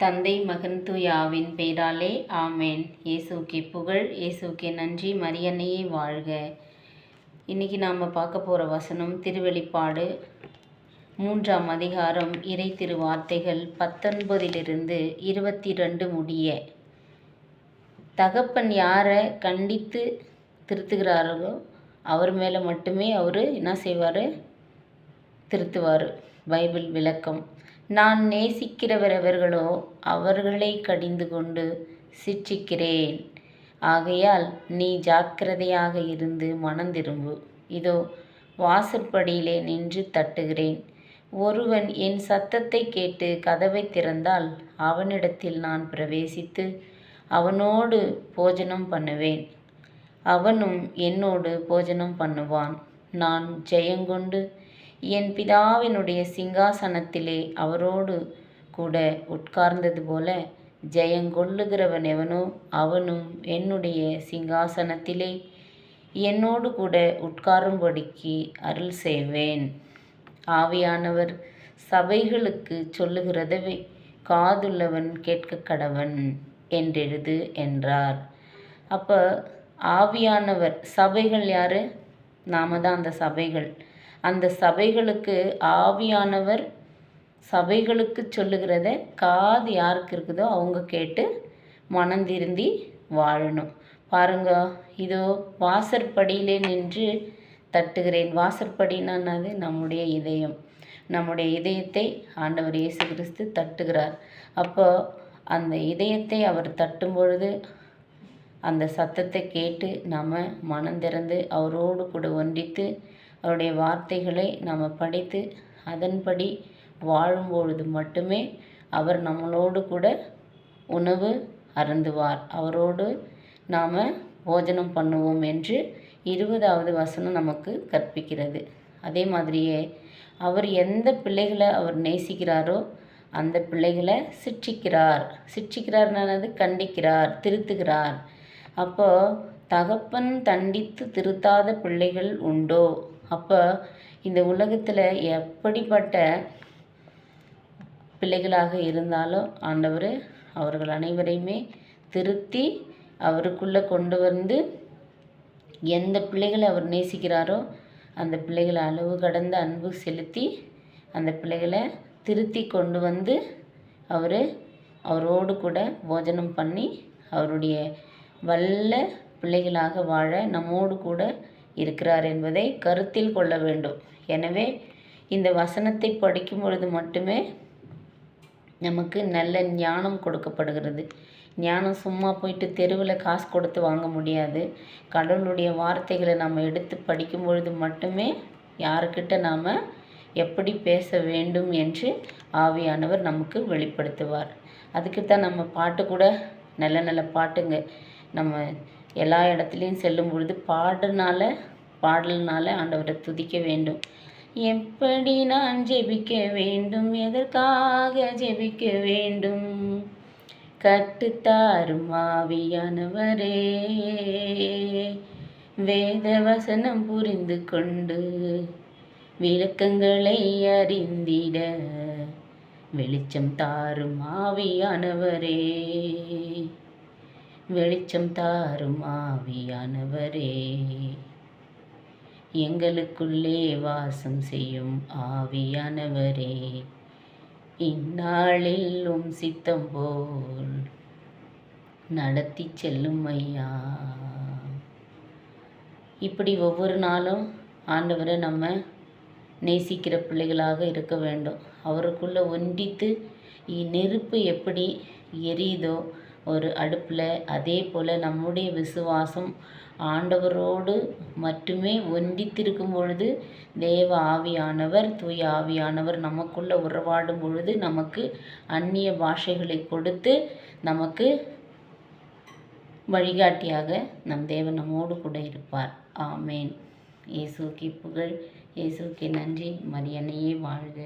தந்தை மகன் தூய ஆவியின் பெயராலே ஆமேன். இயேசுவுக்கே புகழ், இயேசுவுக்கே நன்றி, மரியன்னையே வாழ்க. இன்றைக்கி நாம் பார்க்க போகிற வசனம் திருவெளிப்பாடு 3ஆம் அதிகாரம் இறை திருவார்த்தைகள் 19 22 முடிய. தகப்பன் யாரை கண்டித்து திருத்துகிறாரோ அவர் மேலே மட்டுமே அவர் என்ன செய்வார்? திருத்துவார். பைபிள் விளக்கம்: நான் நேசிக்கிறவரவர்களோ அவர்களை கடிந்து கொண்டு சிட்சிக்கிறேன். ஆகையால் நீ ஜாக்கிரதையாக இருந்து மனந்திரும்பு. இதோ வாசற்படியிலே நின்று தட்டுகிறேன். ஒருவன் என் சத்தத்தை கேட்டு கதவை திறந்தால் அவனிடத்தில் நான் பிரவேசித்து அவனோடு போஜனம் பண்ணுவேன், அவனும் என்னோடு போஜனம் பண்ணுவான். நான் ஜெயங்கொண்டு என் பிதாவினுடைய சிங்காசனத்திலே அவரோடு கூட உட்கார்ந்தது போல ஜெயங்கொள்ளுகிறவன் எவனோ அவனும் என்னுடைய சிங்காசனத்திலே என்னோடு கூட உட்காரும்படிக்கு அருள் செய்வேன். ஆவியானவர் சபைகளுக்கு சொல்லுகிறதை காதுள்ளவன் கேட்க கடவன் என்றெழுது என்றார். அப்போ ஆவியானவர், சபைகள் யார்? நாம தான் அந்த சபைகள். அந்த சபைகளுக்கு ஆவியானவர் சபைகளுக்கு சொல்லுகிறத காது யாருக்கு இருக்குதோ அவங்க கேட்டு மனந்திருந்தி வாழணும். பாருங்க, இதோ வாசற்படியிலே நின்று தட்டுகிறேன். வாசற்படினா என்னது? நம்முடைய இதயம். நம்முடைய இதயத்தை ஆண்டவர் இயேசு கிறிஸ்து தட்டுகிறார். அப்போ அந்த இதயத்தை அவர் தட்டும் பொழுது அந்த சத்தத்தை கேட்டு நாம் மனந்திறந்து அவரோடு கூட ஒன்றித்து அவருடைய வார்த்தைகளை நாம் படித்து அதன்படி வாழும்பொழுது மட்டுமே அவர் நம்மளோடு கூட உணவு அருந்துவார், அவரோடு நாம் போஜனம் பண்ணுவோம் என்று 20வது வசனம் நமக்கு கற்பிக்கிறது. அதே மாதிரியே அவர் எந்த பிள்ளைகளை அவர் நேசிக்கிறாரோ அந்த பிள்ளைகளை சிட்சிக்கிறார்னானது கண்டிக்கிறார், திருத்துகிறார். அப்போ தகப்பன் தண்டித்து திருத்தாத பிள்ளைகள் உண்டோ? அப்போ இந்த உலகத்தில் எப்படிப்பட்ட பிள்ளைகளாக இருந்தாலும் ஆண்டவர் அவர்கள் அனைவரையுமே திருத்தி அவருக்குள்ளே கொண்டு வந்து எந்த பிள்ளைகளை அவர் நேசிக்கிறாரோ அந்த பிள்ளைகளை அளவு கடந்த அன்பு செலுத்தி அந்த பிள்ளைகளை திருத்தி கொண்டு வந்து அவரோடு கூட போஜனம் பண்ணி அவருடைய வல்ல பிள்ளைகளாக வாழ நம்மோடு கூட இருக்கிறார் என்பதை கருத்தில் கொள்ள வேண்டும். எனவே இந்த வசனத்தை படிக்கும் பொழுது மட்டுமே நமக்கு நல்ல ஞானம் கொடுக்கப்படுகிறது. ஞானம் சும்மா போயிட்டு தெருவில் காசு கொடுத்து வாங்க முடியாது. கடவுளுடைய வார்த்தைகளை நம்ம எடுத்து படிக்கும் பொழுது மட்டுமே யாருக்கிட்ட நாம் எப்படி பேச வேண்டும் என்று ஆவியானவர் நமக்கு வெளிப்படுத்துவார். அதுக்கு தான் நம்ம பாட்டு கூட நல்ல நல்ல பாட்டுங்க நம்ம எல்லா இடத்துலையும் செல்லும் பொழுது பாடல்னால ஆண்டவரை துதிக்க வேண்டும். எப்படி நான் ஜெபிக்க வேண்டும், எதற்காக ஜெபிக்க வேண்டும், கற்றுத்தாரும் ஆவியானவரே, வேத வசனம் புரிந்து கொண்டு விளக்கங்களை அறிந்திட வெளிச்சம் தாரும் ஆவியானவரே, வெளிச்சம் தாரும் ஆவியானவரே, எங்களுக்குள்ளே வாசம் செய்யும் ஆவியானவரே, இந்நாளில் சித்தம் போல் நடத்தி செல்லும் ஐயா. இப்படி ஒவ்வொரு நாளும் ஆண்டவரை நம்ம நேசிக்கிற பிள்ளைகளாக இருக்க வேண்டும். அவருக்குள்ளே ஒன்றித்து நெருப்பு எப்படி எரியுதோ ஒரு அடுப்பில், அதே போல் நம்முடைய விசுவாசம் ஆண்டவரோடு மட்டுமே ஒன்றித்திருக்கும் பொழுது தேவ ஆவியானவர், தூய ஆவியானவர் நமக்குள்ளே உறவாடும் பொழுது நமக்கு அந்நிய பாஷைகளை கொடுத்து நமக்கு வழிகாட்டியாக நம் தேவன் நம்மோடு கூட இருப்பார். ஆமேன். இயேசுவுக்கே புகழ், இயேசுவுக்கே நன்றி, மரியன்னையே வாழ்க.